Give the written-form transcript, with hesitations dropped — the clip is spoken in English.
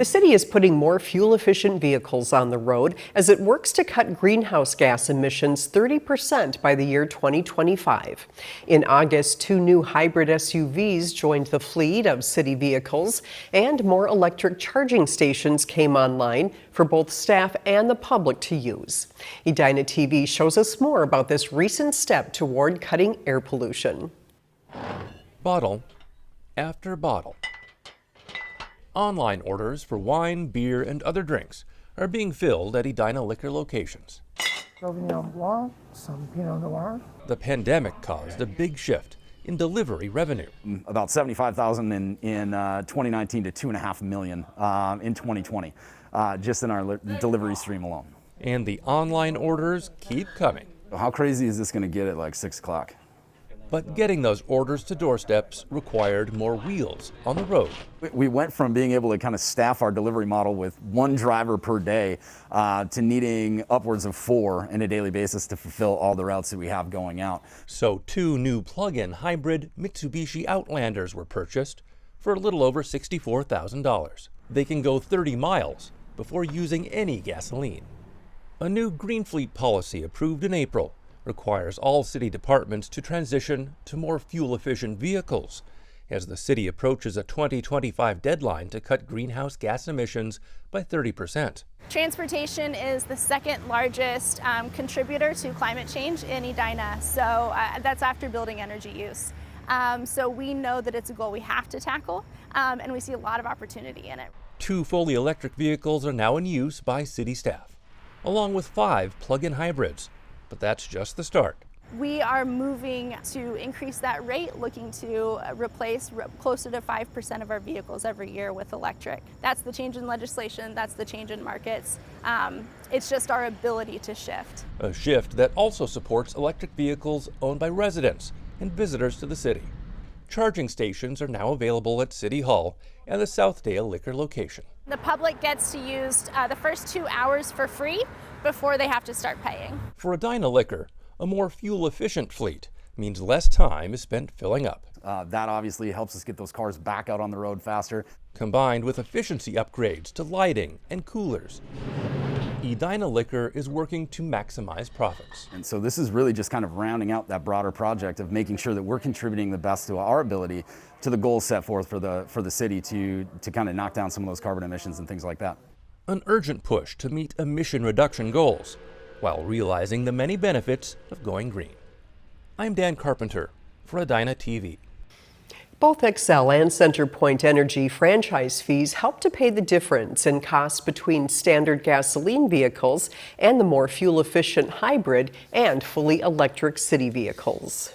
The city is putting more fuel-efficient vehicles on the road as it works to cut greenhouse gas emissions 30% by the year 2025. In August, 2 new hybrid SUVs joined the fleet of city vehicles, and more electric charging stations came online for both staff and the public to use. Edina TV shows us more about this recent step toward cutting air pollution. Bottle after bottle. Online orders for wine, beer, and other drinks are being filled at Edina liquor locations. Sauvignon Blanc, some Pinot Noir. The pandemic caused a big shift in delivery revenue. About 75,000 in 2019 to 2.5 million in 2020, just in our delivery stream alone. And the online orders keep coming. How crazy is this going to get at like 6 o'clock? But getting those orders to doorsteps required more wheels on the road. We went from being able to kind of staff our delivery model with 1 driver per day to needing upwards of 4 on a daily basis to fulfill all the routes that we have going out. So 2 new plug-in hybrid Mitsubishi Outlanders were purchased for a little over $64,000. They can go 30 miles before using any gasoline. A new Green Fleet policy approved in April requires all city departments to transition to more fuel-efficient vehicles as the city approaches a 2025 deadline to cut greenhouse gas emissions by 30%. Transportation is the second largest contributor to climate change in Edina, so that's after building energy use. So we know that it's a goal we have to tackle, and we see a lot of opportunity in it. 2 fully electric vehicles are now in use by city staff, along with 5 plug-in hybrids. But that's just the start. We are moving to increase that rate, looking to replace closer to 5% of our vehicles every year with electric. That's the change in legislation, that's the change in markets. It's just our ability to shift. A shift that also supports electric vehicles owned by residents and visitors to the city. Charging stations are now available at City Hall and the Southdale liquor location. The public gets to use the first 2 hours for free before they have to start paying. For Edina Liquor, a more fuel-efficient fleet means less time is spent filling up. That obviously helps us get those cars back out on the road faster. Combined with efficiency upgrades to lighting and coolers, Edina Liquor is working to maximize profits. And so this is really just kind of rounding out that broader project of making sure that we're contributing the best to our ability to the goals set forth for the city to kind of knock down some of those carbon emissions and things like that. An urgent push to meet emission reduction goals while realizing the many benefits of going green. I'm Dan Carpenter for Edina TV. Both Xcel and CenterPoint Energy franchise fees help to pay the difference in costs between standard gasoline vehicles and the more fuel-efficient hybrid and fully electric city vehicles.